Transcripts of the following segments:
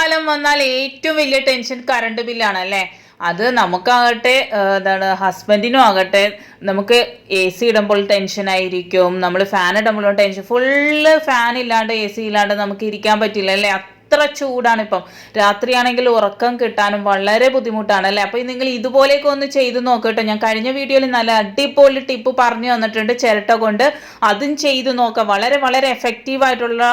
ചൂടുകാലം വന്നാൽ ഏറ്റവും വലിയ ടെൻഷൻ കറണ്ട് ബില്ലാണ് അല്ലേ. അത് നമുക്കാകട്ടെ എന്താണ് ഹസ്ബൻഡിനും ആകട്ടെ നമുക്ക് എ സി ഇടുമ്പോൾ ടെൻഷൻ ആയിരിക്കും, നമ്മൾ ഫാൻ ഇടുമ്പോഴും ടെൻഷൻ. ഫുള്ള് ഫാൻ ഇല്ലാണ്ട് എ സി ഇല്ലാണ്ട് നമുക്ക് ഇരിക്കാൻ പറ്റില്ല അല്ലേ. അത്ര ചൂടാണ് ഇപ്പം. രാത്രിയാണെങ്കിൽ ഉറക്കം കിട്ടാനും വളരെ ബുദ്ധിമുട്ടാണ് അല്ലേ. അപ്പോൾ നിങ്ങൾ ഇതുപോലെയൊക്കെ ഒന്ന് ചെയ്ത് നോക്കട്ടോ. ഞാൻ കഴിഞ്ഞ വീഡിയോയിൽ നല്ല അടിപൊളി ടിപ്പ് പറഞ്ഞു തന്നിട്ടുണ്ട് ചിരട്ട കൊണ്ട്. അതും ചെയ്ത് നോക്കാം. വളരെ വളരെ എഫക്റ്റീവ് ആയിട്ടുള്ള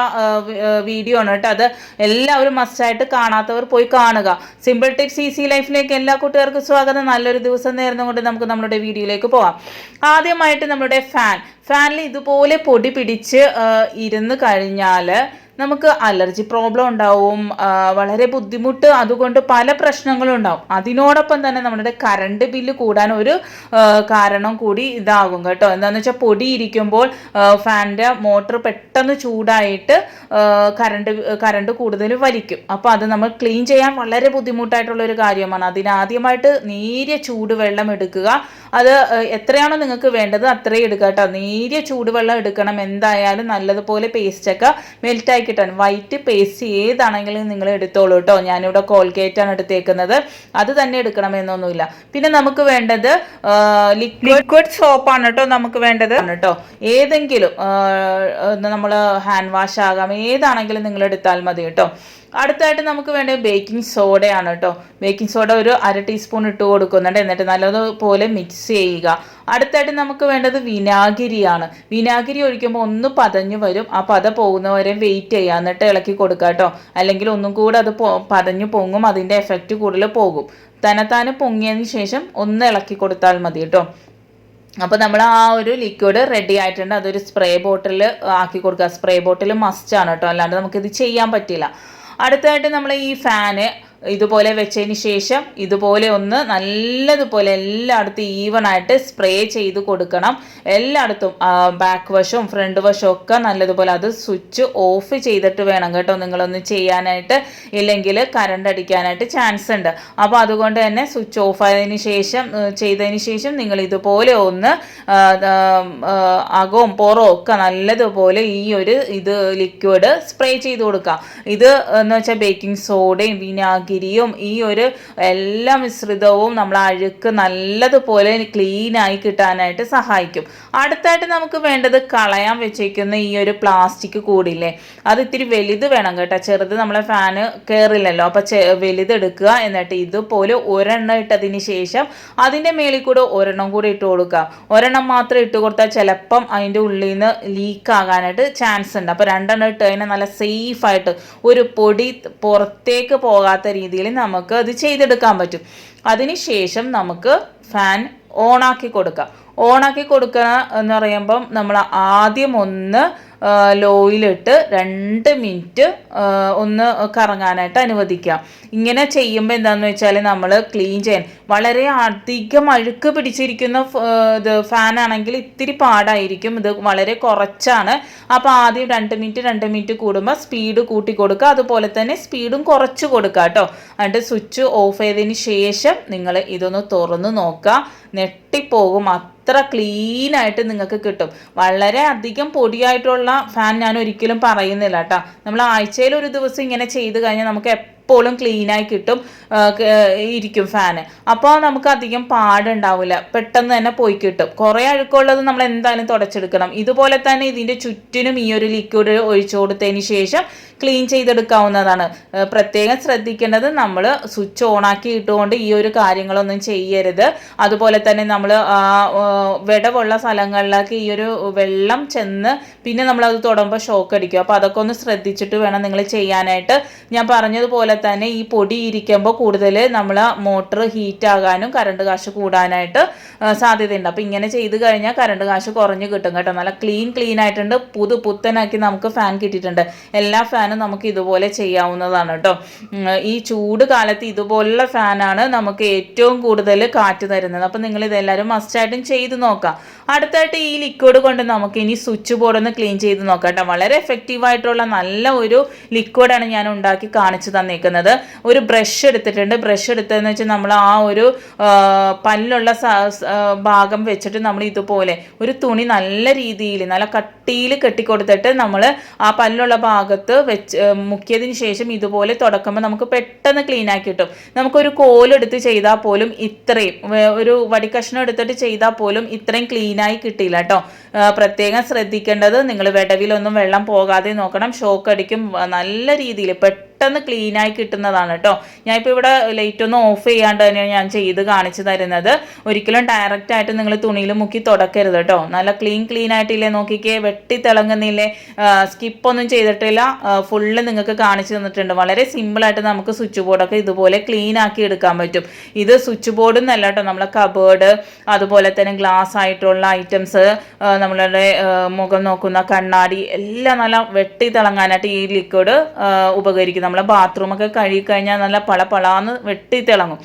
വീഡിയോ ആണ് കേട്ടോ. അത് എല്ലാവരും മസ്റ്റായിട്ട് കാണാത്തവർ പോയി കാണുക. സിമ്പിൾ ടിപ്സ് ഈസി ലൈഫിലേക്ക് എല്ലാ കൂട്ടുകാർക്കും സ്വാഗതം. നല്ലൊരു ദിവസം നേർന്നുകൊണ്ട് നമുക്ക് നമ്മുടെ വീഡിയോയിലേക്ക് പോവാം. ആദ്യമായിട്ട് നമ്മുടെ ഫാനിൽ ഇതുപോലെ പൊടി പിടിച്ച് ഇരുന്ന് കഴിഞ്ഞാൽ നമുക്ക് അലർജി പ്രോബ്ലം ഉണ്ടാവും, വളരെ ബുദ്ധിമുട്ട്, അതുകൊണ്ട് പല പ്രശ്നങ്ങളും ഉണ്ടാവും. അതിനോടൊപ്പം തന്നെ നമ്മുടെ കറണ്ട് ബില്ല് കൂടാൻ ഒരു കാരണം കൂടി ഇതാകും കേട്ടോ. എന്താണെന്ന് വെച്ചാൽ പൊടി ഇരിക്കുമ്പോൾ ഫാനിൻ്റെ മോട്ടർ പെട്ടെന്ന് ചൂടായിട്ട് കറണ്ട് കൂടുതൽ വലിക്കും. അപ്പോൾ അത് നമ്മൾ ക്ലീൻ ചെയ്യാൻ വളരെ ബുദ്ധിമുട്ടായിട്ടുള്ളൊരു കാര്യമാണ്. അതിനാദ്യമായിട്ട് നേരിയ ചൂടുവെള്ളം എടുക്കുക. അത് എത്രയാണോ നിങ്ങൾക്ക് വേണ്ടത് അത്രയും എടുക്കുക കേട്ടോ. നേരിയ ചൂടുവെള്ളം എടുക്കണം എന്തായാലും. നല്ലതുപോലെ പേസ്റ്റൊക്കെ മെൽറ്റായി കിട്ടാൻ വൈറ്റ് പേസ്റ്റ് ഏതാണെങ്കിലും നിങ്ങൾ എടുത്തോളൂ കേട്ടോ. ഞാനിവിടെ കോൾഗേറ്റാണ് എടുത്തേക്കുന്നത്. അത് തന്നെ എടുക്കണമെന്നൊന്നുമില്ല. പിന്നെ നമുക്ക് വേണ്ടത് ലിക്വിഡ് സോപ്പാണ് കേട്ടോ. നമുക്ക് വേണ്ടത് കേട്ടോ ഏതെങ്കിലും നമ്മൾ ഹാൻഡ് വാഷ് ആകാം, ഏതാണെങ്കിലും നിങ്ങൾ എടുത്താൽ മതി കേട്ടോ. അടുത്തായിട്ട് നമുക്ക് വേണ്ടത് ബേക്കിംഗ് സോഡയാണ് കേട്ടോ. ബേക്കിംഗ് സോഡ ഒരു 1/2 ടീസ്പൂൺ ഇട്ട് കൊടുക്കുന്നുണ്ട്. എന്നിട്ട് നല്ലതുപോലെ മിക്സ് ചെയ്യുക. അടുത്തായിട്ട് നമുക്ക് വേണ്ടത് വിനാഗിരിയാണ്. വിനാഗിരി ഒഴിക്കുമ്പോൾ ഒന്ന് പതഞ്ഞു വരും. ആ പത പോകുന്നവരെ വെയിറ്റ് ചെയ്യുക, എന്നിട്ട് ഇളക്കി കൊടുക്കുക കേട്ടോ. അല്ലെങ്കിൽ ഒന്നും കൂടെ അത് പതഞ്ഞു പൊങ്ങും, അതിൻ്റെ എഫക്റ്റ് കൂടുതൽ പോകും. തന്നെത്താനെ പൊങ്ങിയതിന് ശേഷം ഒന്ന് ഇളക്കി കൊടുത്താൽ മതി കേട്ടോ. അപ്പോൾ നമ്മൾ ആ ഒരു ലിക്വിഡ് റെഡി ആയിട്ടുണ്ട്. അതൊരു സ്പ്രേ ബോട്ടിൽ ആക്കി കൊടുക്കുക. സ്പ്രേ ബോട്ടിൽ മസ്റ്റാണ് കേട്ടോ, അല്ലാണ്ട് നമുക്കിത് ചെയ്യാൻ പറ്റില്ല. അടുത്തായിട്ട് നമ്മൾ ഈ ഫാന് ഇതുപോലെ വെച്ചതിന് ശേഷം ഇതുപോലെ ഒന്ന് നല്ലതുപോലെ എല്ലായിടത്തും ഈവണായിട്ട് സ്പ്രേ ചെയ്ത് കൊടുക്കണം. എല്ലായിടത്തും ബാക്ക് വശവും ഫ്രണ്ട് വശവും ഒക്കെ നല്ലതുപോലെ. അത് സ്വിച്ച് ഓഫ് ചെയ്തിട്ട് വേണം കേട്ടോ നിങ്ങളൊന്ന് ചെയ്യാനായിട്ട്, ഇല്ലെങ്കിൽ കറണ്ട് അടിക്കാനായിട്ട് ചാൻസ് ഉണ്ട്. അപ്പോൾ അതുകൊണ്ട് തന്നെ സ്വിച്ച് ഓഫ് ചെയ്തതിന് ശേഷം നിങ്ങൾ ഇതുപോലെ ഒന്ന് അകവും പുറവും ഒക്കെ നല്ലതുപോലെ ഈ ഒരു ലിക്വിഡ് സ്പ്രേ ചെയ്ത് കൊടുക്കുക. ഇത് എന്ന് വെച്ചാൽ ബേക്കിംഗ് സോഡയും വിനാഗിരിയും ഈ ഒരു എല്ലാ മിശ്രിതവും നമ്മൾ അഴുക്ക് നല്ലതുപോലെ ക്ലീനായി കിട്ടാനായിട്ട് സഹായിക്കും. അടുത്തായിട്ട് നമുക്ക് വേണ്ടത് കളയാൻ വെച്ചേക്കുന്ന ഈ ഒരു പ്ലാസ്റ്റിക് കൂടില്ലേ, അത് ഇത്തിരി വലുത് വേണം കേട്ടോ. ചെറുത് നമ്മളെ ഫാന് കയറില്ലല്ലോ. അപ്പം വലുത് എടുക്കുക. എന്നിട്ട് ഇതുപോലെ ഒരെണ്ണം ഇട്ടതിന് ശേഷം അതിൻ്റെ മേളിൽ കൂടെ ഒരെണ്ണം കൂടി ഇട്ട് കൊടുക്കുക. ഒരെണ്ണം മാത്രം ഇട്ട് കൊടുത്താൽ ചിലപ്പം അതിൻ്റെ ഉള്ളിൽ നിന്ന് ലീക്ക് ആകാനായിട്ട് ചാൻസ് ഉണ്ട്. അപ്പോൾ 2 ഇട്ട് കഴിഞ്ഞാൽ നല്ല സേഫായിട്ട് ഒരു പൊടി പുറത്തേക്ക് പോകാത്ത രീതിയിൽ നമുക്ക് അത് ചെയ്തെടുക്കാൻ പറ്റും. അതിനുശേഷം നമുക്ക് ഫാൻ ഓണാക്കി കൊടുക്കാം. ഓണാക്കി കൊടുക്കുക എന്ന് പറയുമ്പം നമ്മൾ ആദ്യം ഒന്ന് ലോയിലിട്ട് 2 മിനിറ്റ് ഒന്ന് കറങ്ങാനായിട്ട് അനുവദിക്കാം. ഇങ്ങനെ ചെയ്യുമ്പോൾ എന്താണെന്ന് വെച്ചാൽ നമ്മൾ ക്ലീൻ ചെയ്യാൻ വളരെ അധികം അഴുക്ക് പിടിച്ചിരിക്കുന്ന ഫാനാണെങ്കിൽ ഇത്തിരി പാടായിരിക്കും. ഇത് വളരെ കുറച്ചാണ്. അപ്പോൾ ആദ്യം 2 മിനിറ്റ് കൂടുമ്പോൾ സ്പീഡ് കൂട്ടി കൊടുക്കുക. അതുപോലെ തന്നെ സ്പീഡും കുറച്ച് കൊടുക്കുക കേട്ടോ. എന്നിട്ട് സ്വിച്ച് ഓഫ് ചെയ്തതിന് ശേഷം നിങ്ങൾ ഇതൊന്ന് തുറന്ന് നോക്കുക. നെട്ടിപ്പോകും, അത്ര ക്ലീനായിട്ട് നിങ്ങൾക്ക് കിട്ടും. വളരെ അധികം പൊടിയായിട്ടുള്ള ഫാൻ ഞാൻ ഒരിക്കലും പറയുന്നില്ല കേട്ടോ. നമ്മൾ ആഴ്ചയിൽ ഒരു ദിവസം ഇങ്ങനെ ചെയ്ത് കഴിഞ്ഞാൽ നമുക്ക് എപ്പോഴും ക്ലീനായി കിട്ടും ഇരിക്കും ഫാന്. അപ്പോൾ നമുക്ക് അധികം പാടുണ്ടാവില്ല, പെട്ടെന്ന് തന്നെ പോയി കിട്ടും. കുറേ അഴുക്കുള്ളത് നമ്മൾ എന്തായാലും തുടച്ചെടുക്കണം. ഇതുപോലെ തന്നെ ഇതിൻ്റെ ചുറ്റിനും ഈ ഒരു ലിക്വിഡ് ഒഴിച്ചു കൊടുത്തതിന് ശേഷം ക്ലീൻ ചെയ്തെടുക്കാവുന്നതാണ്. പ്രത്യേകം ശ്രദ്ധിക്കേണ്ടത് നമ്മൾ സ്വിച്ച് ഓണാക്കി ഇട്ടുകൊണ്ട് ഈ ഒരു കാര്യങ്ങളൊന്നും ചെയ്യരുത്. അതുപോലെ തന്നെ നമ്മൾ വിടവുള്ള സ്ഥലങ്ങളിലേക്ക് ഈ ഒരു വെള്ളം ചെന്ന് പിന്നെ നമ്മളത് തൊടുമ്പോൾ ഷോക്ക് അടിക്കും. അപ്പോൾ അതൊക്കെ ഒന്ന് ശ്രദ്ധിച്ചിട്ട് വേണം നിങ്ങൾ ചെയ്യാനായിട്ട്. ഞാൻ പറഞ്ഞതുപോലെ തന്നെ ഈ പൊടി ഇരിക്കുമ്പോൾ കൂടുതൽ നമ്മൾ മോട്ടർ ഹീറ്റ് ആകാനും കറണ്ട് കാശ് കൂടാനായിട്ട് സാധ്യതയുണ്ട്. അപ്പോൾ ഇങ്ങനെ ചെയ്ത് കഴിഞ്ഞാൽ കറണ്ട് കാശ് കുറഞ്ഞ് കിട്ടും കേട്ടോ. നല്ല ക്ലീൻ ആയിട്ടുണ്ട്. പുത്തനാക്കി നമുക്ക് ഫാൻ കിട്ടിയിട്ടുണ്ട്. എല്ലാ ഫാനും നമുക്ക് ഇതുപോലെ ചെയ്യാവുന്നതാണ് കേട്ടോ. ഈ ചൂട് കാലത്ത് ഇതുപോലുള്ള ഫാനാണ് നമുക്ക് ഏറ്റവും കൂടുതൽ കാറ്റ് തരുന്നത്. അപ്പോൾ നിങ്ങൾ ഇതെല്ലാവരും മസ്റ്റായിട്ടും ചെയ്ത് നോക്കാം. അടുത്തായിട്ട് ഈ ലിക്വിഡ് കൊണ്ട് നമുക്ക് ഇനി സ്വിച്ച് ബോർഡ് ഒന്ന് ക്ലീൻ ചെയ്ത് നോക്കാം കേട്ടോ. വളരെ എഫക്റ്റീവായിട്ടുള്ള നല്ല ഒരു ലിക്വിഡാണ് ഞാൻ ഉണ്ടാക്കി കാണിച്ചു തന്നേക്കുന്നത്. കാണിക്കുന്നത്. ഒരു ബ്രഷ് എടുത്തിട്ടുണ്ട്. ബ്രഷ് എടുത്തതെന്ന് വെച്ചാൽ നമ്മൾ ആ ഒരു പല്ലുള്ള ഭാഗം വെച്ചിട്ട് നമ്മൾ ഇതുപോലെ ഒരു തുണി നല്ല രീതിയിൽ നല്ല കട്ടിയിൽ കെട്ടിക്കൊടുത്തിട്ട് നമ്മൾ ആ പല്ലുള്ള ഭാഗത്ത് വെച്ച് മുക്കിയതിന് ശേഷം ഇതുപോലെ തുടക്കുമ്പോൾ നമുക്ക് പെട്ടെന്ന് ക്ലീൻ ആക്കി കിട്ടും. നമുക്കൊരു കോലെടുത്ത് ചെയ്താൽ പോലും ഇത്രയും ഒരു വടിക്കഷ്ണം എടുത്തിട്ട് ചെയ്താൽ പോലും ഇത്രയും ക്ലീനായി കിട്ടിയില്ല കേട്ടോ. പ്രത്യേകം ശ്രദ്ധിക്കേണ്ടത്, നിങ്ങൾ വിടവിലൊന്നും വെള്ളം പോകാതെ നോക്കണം. ഷോക്ക് അടിക്കും. നല്ല രീതിയിൽ പെട്ടെന്ന് ക്ലീനായി കിട്ടുന്നതാണ് കേട്ടോ. ഞാനിപ്പോൾ ഇവിടെ ലൈറ്റ് ഒന്നും ഓഫ് ചെയ്യാണ്ട് തന്നെയാണ് ഞാൻ ചെയ്ത് കാണിച്ചു തരുന്നത്. ഒരിക്കലും ഡയറക്റ്റ് ആയിട്ട് നിങ്ങൾ തുണിയിൽ മുക്കി തുടക്കരുത് കേട്ടോ. നല്ല ക്ലീൻ ആയിട്ടില്ലേ, നോക്കിക്കേ, വെട്ടി തിളങ്ങുന്നില്ലേ, സ്കിപ്പൊന്നും ചെയ്തിട്ടില്ല, ഫുള്ള് നിങ്ങൾക്ക് കാണിച്ചു തന്നിട്ടുണ്ട്. വളരെ സിമ്പിളായിട്ട് നമുക്ക് സ്വിച്ച് ബോർഡൊക്കെ ഇതുപോലെ ക്ലീൻ ആക്കി എടുക്കാൻ പറ്റും. ഇത് സ്വിച്ച് ബോർഡ് എന്നല്ല കേട്ടോ, നമ്മളെ കബേർഡ്, അതുപോലെ തന്നെ ഗ്ലാസ് ആയിട്ടുള്ള ഐറ്റംസ്, നമ്മളുടെ മുഖം നോക്കുന്ന കണ്ണാടി എല്ലാം നല്ല വെട്ടി തിളങ്ങാനായിട്ട് ഈ ലിക്വിഡ് ഉപകരിക്കും. നമ്മളെ ബാത്റൂമൊക്കെ കഴുകിക്കഴിഞ്ഞാൽ നല്ല പളപളാന്ന് വെട്ടി തിളങ്ങും.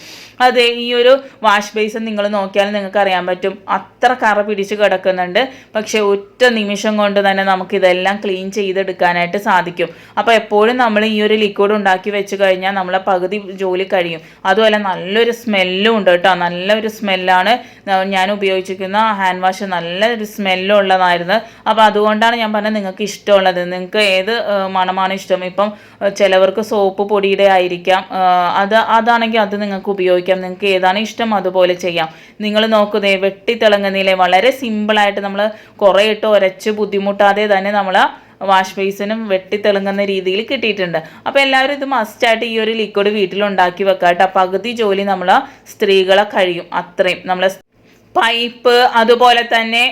അതെ, ഈ ഒരു വാഷ് ബേസിൻ നിങ്ങൾ നോക്കിയാൽ നിങ്ങൾക്ക് അറിയാൻ പറ്റും, അത്ര കറ പിടിച്ച് കിടക്കുന്നുണ്ട്. പക്ഷെ ഒറ്റ നിമിഷം കൊണ്ട് തന്നെ നമുക്കിതെല്ലാം ക്ലീൻ ചെയ്തെടുക്കാനായിട്ട് സാധിക്കും. അപ്പോൾ എപ്പോഴും നമ്മൾ ഈ ഒരു ലിക്വിഡ് ഉണ്ടാക്കി വെച്ച് കഴിഞ്ഞാൽ നമ്മളെ പകുതി ജോലി കഴിയും. അതുപോലെ നല്ലൊരു സ്മെല്ലും ഉണ്ട് കേട്ടോ. നല്ലൊരു സ്മെല്ലാണ്. ഞാൻ ഉപയോഗിച്ചിരിക്കുന്ന ഹാൻഡ് വാഷ് നല്ലൊരു സ്മെല്ലും ഉള്ളതായിരുന്നു. അപ്പോൾ അതുകൊണ്ടാണ് ഞാൻ പറഞ്ഞത് നിങ്ങൾക്ക് ഇഷ്ടമുള്ളത്. നിങ്ങൾക്ക് ഏത് മണമാണ് ഇഷ്ടം? ഇപ്പം ചിലവർക്ക് സോപ്പ് പൊടിയുടെ ആയിരിക്കാം, അതാണെങ്കിൽ അത് നിങ്ങൾക്ക് ഉപയോഗിക്കാം. നിങ്ങൾക്ക് ഏതാണ് ഇഷ്ടം അതുപോലെ ചെയ്യാം. നിങ്ങൾ നോക്കുന്നേ, വെട്ടി തിളങ്ങുന്നില്ലേ, വളരെ സിമ്പിളായിട്ട് നമ്മൾ കുറേ ഇട്ട് ഉരച്ച് ബുദ്ധിമുട്ടാതെ തന്നെ നമ്മൾ വാഷ് ബേസിനും വെട്ടി തിളങ്ങുന്ന രീതിയിൽ കിട്ടിയിട്ടുണ്ട്. അപ്പോൾ എല്ലാവരും ഇത് മസ്റ്റായിട്ട് ഈ ഒരു ലിക്വിഡ് വീട്ടിലുണ്ടാക്കി വെക്കാം കേട്ടോ. പകുതി ജോലി നമ്മൾ സ്ത്രീകളെ കഴിയും. അത്രയും നമ്മളെ പൈപ്പ്, അതുപോലെ തന്നെ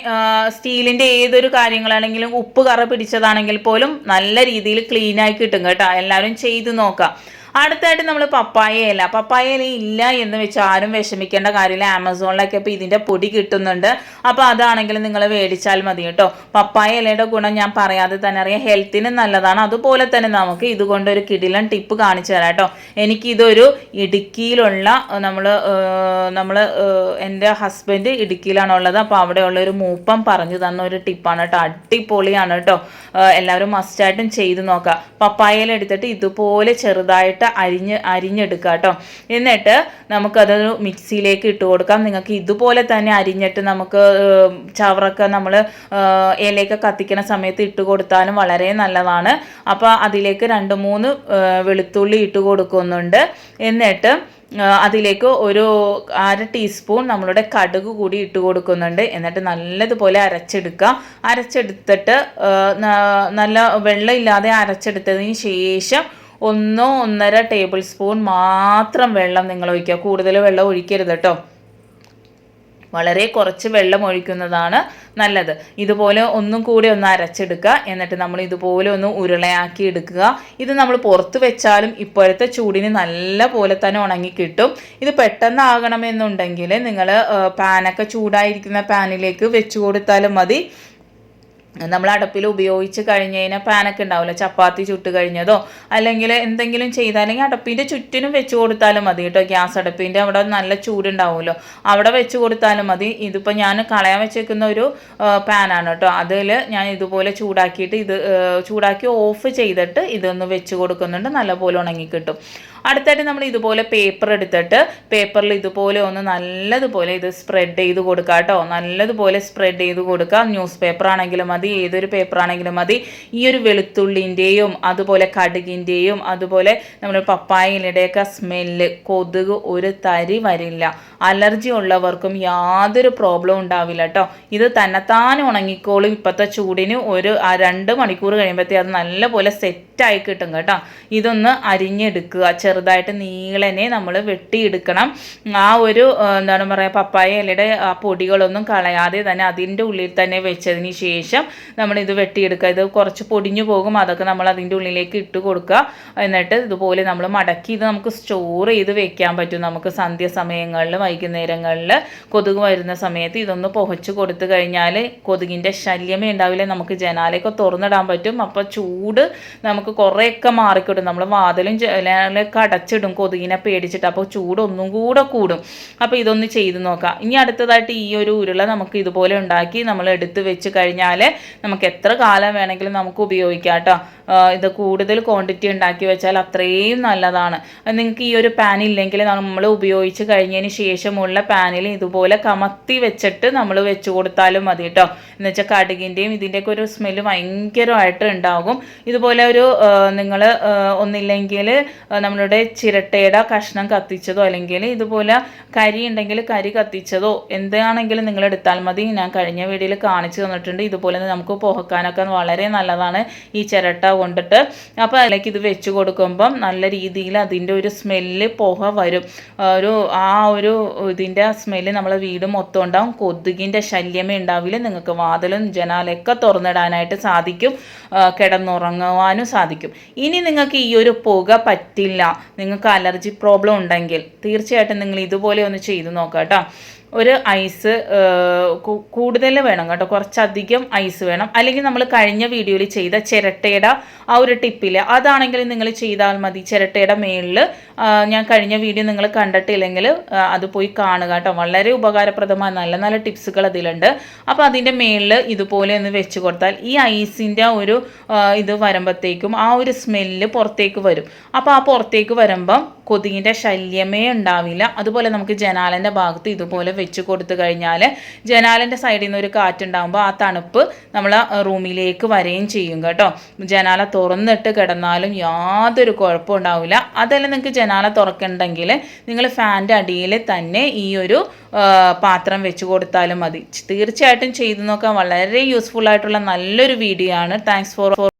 സ്റ്റീലിൻ്റെ ഏതൊരു കാര്യങ്ങളാണെങ്കിലും ഉപ്പ് കറ പിടിച്ചതാണെങ്കിൽ പോലും നല്ല രീതിയിൽ ക്ലീനായി കിട്ടും കേട്ടോ. എല്ലാവരും ചെയ്ത് നോക്കാം. അടുത്തായിട്ട് നമ്മൾ പപ്പായ ഇല ഇല്ല എന്ന് വെച്ച് ആരും വിഷമിക്കേണ്ട കാര്യമില്ല. ആമസോണിലൊക്കെ ഇപ്പോൾ ഇതിൻ്റെ പൊടി കിട്ടുന്നുണ്ട്. അപ്പോൾ അതാണെങ്കിൽ നിങ്ങൾ മേടിച്ചാൽ മതി കേട്ടോ. പപ്പായ ഇലയുടെ ഗുണം ഞാൻ പറയാതെ തന്നെ അറിയാം, ഹെൽത്തിന് നല്ലതാണ്. അതുപോലെ തന്നെ നമുക്ക് ഇതുകൊണ്ടൊരു കിടിലൻ ടിപ്പ് കാണിച്ചു തരാം കേട്ടോ. എനിക്കിതൊരു ഇടുക്കിയിലുള്ള നമ്മൾ എൻ്റെ ഹസ്ബൻഡ് ഇടുക്കിയിലാണുള്ളത്. അപ്പോൾ അവിടെയുള്ളൊരു മൂപ്പം പറഞ്ഞു തന്ന ഒരു ടിപ്പാണ് കേട്ടോ. അടിപൊളിയാണ് കേട്ടോ. എല്ലാവരും മസ്റ്റായിട്ടും ചെയ്ത് നോക്കാം. പപ്പായ ഇല എടുത്തിട്ട് ഇതുപോലെ ചെറുതായിട്ട് അരിഞ്ഞെടുക്കുക കേട്ടോ. എന്നിട്ട് നമുക്കതൊരു മിക്സിയിലേക്ക് ഇട്ട് കൊടുക്കാം. നിങ്ങൾക്ക് ഇതുപോലെ തന്നെ അരിഞ്ഞിട്ട് നമുക്ക് ചവറൊക്കെ നമ്മൾ ഇലയൊക്കെ കത്തിക്കുന്ന സമയത്ത് ഇട്ട് കൊടുത്താലും വളരെ നല്ലതാണ്. അപ്പോൾ അതിലേക്ക് 2-3 വെളുത്തുള്ളി ഇട്ട് കൊടുക്കുന്നുണ്ട്. എന്നിട്ട് അതിലേക്ക് ഒരു 1/2 ടീസ്പൂൺ നമ്മളുടെ കടുക് കൂടി ഇട്ട് കൊടുക്കുന്നുണ്ട്. എന്നിട്ട് നല്ലതുപോലെ അരച്ചെടുത്തിട്ട് നല്ല വെള്ളമില്ലാതെ അരച്ചെടുത്തതിന് ശേഷം 1-1.5 ടേബിൾ സ്പൂൺ മാത്രം വെള്ളം നിങ്ങൾ ഒഴിക്കുക. കൂടുതൽ വെള്ളം ഒഴിക്കരുത് കേട്ടോ. വളരെ കുറച്ച് വെള്ളം ഒഴിക്കുന്നതാണ് നല്ലത്. ഇതുപോലെ ഒന്നും കൂടി ഒന്ന് അരച്ചെടുക്കുക. എന്നിട്ട് നമ്മൾ ഇതുപോലെ ഒന്ന് ഉരുളയാക്കി എടുക്കുക. ഇത് നമ്മൾ പുറത്ത് വെച്ചാലും ഇപ്പോഴത്തെ ചൂടിന് നല്ല പോലെ തന്നെ ഉണങ്ങി കിട്ടും. ഇത് പെട്ടെന്നാകണമെന്നുണ്ടെങ്കിൽ നിങ്ങൾ പാനൊക്കെ ചൂടായിരിക്കുന്ന പാനിലേക്ക് വെച്ച് കൊടുത്താലും മതി. നമ്മൾ അടുപ്പിൽ ഉപയോഗിച്ച് കഴിഞ്ഞ് കഴിഞ്ഞാൽ പാനൊക്കെ ഉണ്ടാവില്ല, ചപ്പാത്തി ചുട്ട് കഴിഞ്ഞതോ അല്ലെങ്കിൽ എന്തെങ്കിലും ചെയ്താലെങ്കിൽ അടുപ്പിൻ്റെ ചുറ്റിനും വെച്ച് കൊടുത്താലും മതി കേട്ടോ. ഗ്യാസ് അടുപ്പിൻ്റെ അവിടെ നല്ല ചൂടുണ്ടാവുമല്ലോ, അവിടെ വെച്ച് കൊടുത്താലും മതി. ഇതിപ്പോൾ ഞാൻ കളയാൻ വെച്ചേക്കുന്ന ഒരു പാനാണ് കേട്ടോ. അതിൽ ഞാൻ ഇതുപോലെ ചൂടാക്കി ഓഫ് ചെയ്തിട്ട് ഇതൊന്ന് വെച്ച് കൊടുക്കുന്നുണ്ട്. നല്ലപോലെ ഉണങ്ങി കിട്ടും. അടുത്തായിട്ട് നമ്മൾ ഇതുപോലെ പേപ്പർ എടുത്തിട്ട് പേപ്പറിൽ ഇതുപോലെ ഒന്ന് നല്ലതുപോലെ ഇത് സ്പ്രെഡ് ചെയ്ത് കൊടുക്കുക കേട്ടോ. നല്ലതുപോലെ സ്പ്രെഡ് ചെയ്ത് കൊടുക്കുക. ന്യൂസ് പേപ്പർ ആണെങ്കിലും മതി, ഏതൊരു പേപ്പർ ആണെങ്കിലും മതി. ഈ ഒരു വെളുത്തുള്ളിൻ്റെയും അതുപോലെ കടുകിൻ്റെയും അതുപോലെ നമ്മുടെ പപ്പായയുടെയൊക്കെ സ്മെല്ല്, കൊതുക് ഒരു തരി വരില്ല. അലർജി ഉള്ളവർക്കും യാതൊരു പ്രോബ്ലം ഉണ്ടാവില്ല കേട്ടോ. ഇത് തന്നെത്താനെ ഉണങ്ങിക്കോളും. ഇപ്പോഴത്തെ ചൂടിന് ഒരു 2 മണിക്കൂർ കഴിയുമ്പോഴത്തേ അത് നല്ലപോലെ സെറ്റായി കിട്ടും കേട്ടോ. ഇതൊന്ന് അരിഞ്ഞെടുക്കുക. ചെറുതായിട്ട് നീളനെ നമ്മൾ വെട്ടിയെടുക്കണം. ആ ഒരു എന്താണ് പറയുക, പപ്പായ ഇലയുടെ ആ പൊടികളൊന്നും കളയാതെ തന്നെ അതിൻ്റെ ഉള്ളിൽ തന്നെ വെച്ചതിന് ശേഷം നമ്മളിത് വെട്ടിയെടുക്കുക. ഇത് കുറച്ച് പൊടിഞ്ഞു പോകും, അതൊക്കെ നമ്മൾ അതിൻ്റെ ഉള്ളിലേക്ക് ഇട്ട് കൊടുക്കുക. എന്നിട്ട് ഇതുപോലെ നമ്മൾ മടക്കി ഇത് നമുക്ക് സ്റ്റോർ ചെയ്ത് വെക്കാൻ പറ്റും. നമുക്ക് സന്ധ്യ സമയങ്ങളിൽ വൈകുന്നേരങ്ങളിൽ കൊതുക് വരുന്ന സമയത്ത് ഇതൊന്ന് പുകച്ച് കൊടുത്തു കഴിഞ്ഞാൽ കൊതുകിൻ്റെ ശല്യമേ ഉണ്ടാവില്ല. നമുക്ക് ജനാലയൊക്കെ തുറന്നിടാൻ പറ്റും. അപ്പോൾ ചൂട് നമുക്ക് കുറേയൊക്കെ മാറിക്കിട്ടും. നമ്മൾ വാതിലും ജനാലയൊക്കെ അടച്ചിടും കൊതുകിനെ പേടിച്ചിട്ട്. അപ്പോൾ ചൂട് ഒന്നും കൂടെ കൂടും. അപ്പോൾ ഇതൊന്ന് ചെയ്ത് നോക്കാം. ഇനി അടുത്തതായിട്ട് ഈ ഒരു ഉരുള നമുക്ക് ഇതുപോലെ ഉണ്ടാക്കി നമ്മൾ എടുത്ത് വെച്ച് കഴിഞ്ഞാൽ നമുക്ക് എത്ര കാലം വേണമെങ്കിലും നമുക്ക് ഉപയോഗിക്കാം കേട്ടോ. ഇത് കൂടുതൽ ക്വാണ്ടിറ്റി ഉണ്ടാക്കി വെച്ചാൽ അത്രയും നല്ലതാണ്. നിങ്ങൾക്ക് ഈ ഒരു പാൻ ഇല്ലെങ്കിൽ നമ്മൾ ഉപയോഗിച്ച് കഴിഞ്ഞതിന് ശേഷമുള്ള പാനിൽ ഇതുപോലെ കമത്തി വെച്ചിട്ട് നമ്മൾ വെച്ച് കൊടുത്താലും മതി കേട്ടോ. എന്ന് വെച്ചാൽ കടുകിൻ്റെയും ഇതിൻ്റെയൊക്കെ ഒരു സ്മെല്ല് ഭയങ്കരമായിട്ട് ഉണ്ടാകും. ഇതുപോലെ ഒരു നിങ്ങൾ ഒന്നില്ലെങ്കിൽ നമ്മളുടെ ചിരട്ടയുടെ കഷ്ണം കത്തിച്ചതോ അല്ലെങ്കിൽ ഇതുപോലെ കരി ഉണ്ടെങ്കിൽ കരി കത്തിച്ചതോ എന്താണെങ്കിലും നിങ്ങൾ എടുത്താൽ മതി. ഞാൻ കഴിഞ്ഞ വീഡിയോയിൽ കാണിച്ചു തന്നിട്ടുണ്ട്. ഇതുപോലെ നമുക്ക് പുകക്കാനൊക്കെ വളരെ നല്ലതാണ് ഈ ചിരട്ട കൊണ്ടിട്ട്. അപ്പോൾ അതിലേക്ക് ഇത് വെച്ച് കൊടുക്കുമ്പം നല്ല രീതിയിൽ അതിൻ്റെ ഒരു സ്മെല്ല് പുക വരും. ഒരു ഇതിൻ്റെ സ്മെല്ല് നമ്മളെ വീട് മൊത്തം ഉണ്ടാവും. കൊതുകിൻ്റെ ശല്യമേ ഉണ്ടാവില്ല. നിങ്ങൾക്ക് വാതിലും ജനാലയൊക്കെ തുറന്നിടാനായിട്ട് സാധിക്കും. കിടന്നുറങ്ങുവാനും സാധിക്കും. ഇനി നിങ്ങൾക്ക് ഈ ഒരു പുക പറ്റില്ല, നിങ്ങൾക്ക് അലർജി പ്രോബ്ലം ഉണ്ടെങ്കിൽ തീർച്ചയായിട്ടും നിങ്ങൾ ഇതുപോലെ ഒന്ന് ചെയ്ത് നോക്കാം കേട്ടോ. ഒരു ഐസ് കൂടുതൽ വേണം കേട്ടോ, കുറച്ചധികം ഐസ് വേണം. അല്ലെങ്കിൽ നമ്മൾ കഴിഞ്ഞ വീഡിയോയിൽ ചെയ്ത ചിരട്ടയുടെ ആ ഒരു ടിപ്പില്ല, അതാണെങ്കിൽ നിങ്ങൾ ചെയ്താൽ മതി. ചിരട്ടയുടെ മേളിൽ ഞാൻ കഴിഞ്ഞ വീഡിയോ നിങ്ങൾ കണ്ടിട്ടില്ലെങ്കിൽ അത് പോയി കാണുക കേട്ടോ. വളരെ ഉപകാരപ്രദമായ നല്ല നല്ല ടിപ്സുകൾ അതിലുണ്ട്. അപ്പോൾ അതിൻ്റെ മേളിൽ ഇതുപോലെ ഒന്ന് വെച്ച് കൊടുത്താൽ ഈ ഐസിൻ്റെ ഒരു ഇത് വരുമ്പോഴത്തേക്കും ആ ഒരു സ്മെല്ല് പുറത്തേക്ക് വരും. അപ്പോൾ ആ പുറത്തേക്ക് വരുമ്പം കൊതുകിൻ്റെ ശല്യമേ ഉണ്ടാവില്ല. അതുപോലെ നമുക്ക് ജനാലൻ്റെ ഭാഗത്ത് ഇതുപോലെ വെച്ച് കൊടുത്തു കഴിഞ്ഞാൽ ജനാലൻ്റെ സൈഡിൽ നിന്ന് ഒരു കാറ്റുണ്ടാകുമ്പോൾ ആ തണുപ്പ് നമ്മൾ റൂമിലേക്ക് വരികയും ചെയ്യും കേട്ടോ. ജനാല തുറന്നിട്ട് കിടന്നാലും യാതൊരു കുഴപ്പവും ഉണ്ടാവില്ല. അതല്ല നിങ്ങൾക്ക് ജനാല തുറക്കണ്ടെങ്കിൽ നിങ്ങൾ ഫാനിൻ്റെ അടിയിൽ തന്നെ ഈ ഒരു പാത്രം വെച്ച് കൊടുത്താലും മതി. തീർച്ചയായിട്ടും ചെയ്തു നോക്കാൻ വളരെ യൂസ്ഫുൾ ആയിട്ടുള്ള നല്ലൊരു വീഡിയോ ആണ്. Thanks for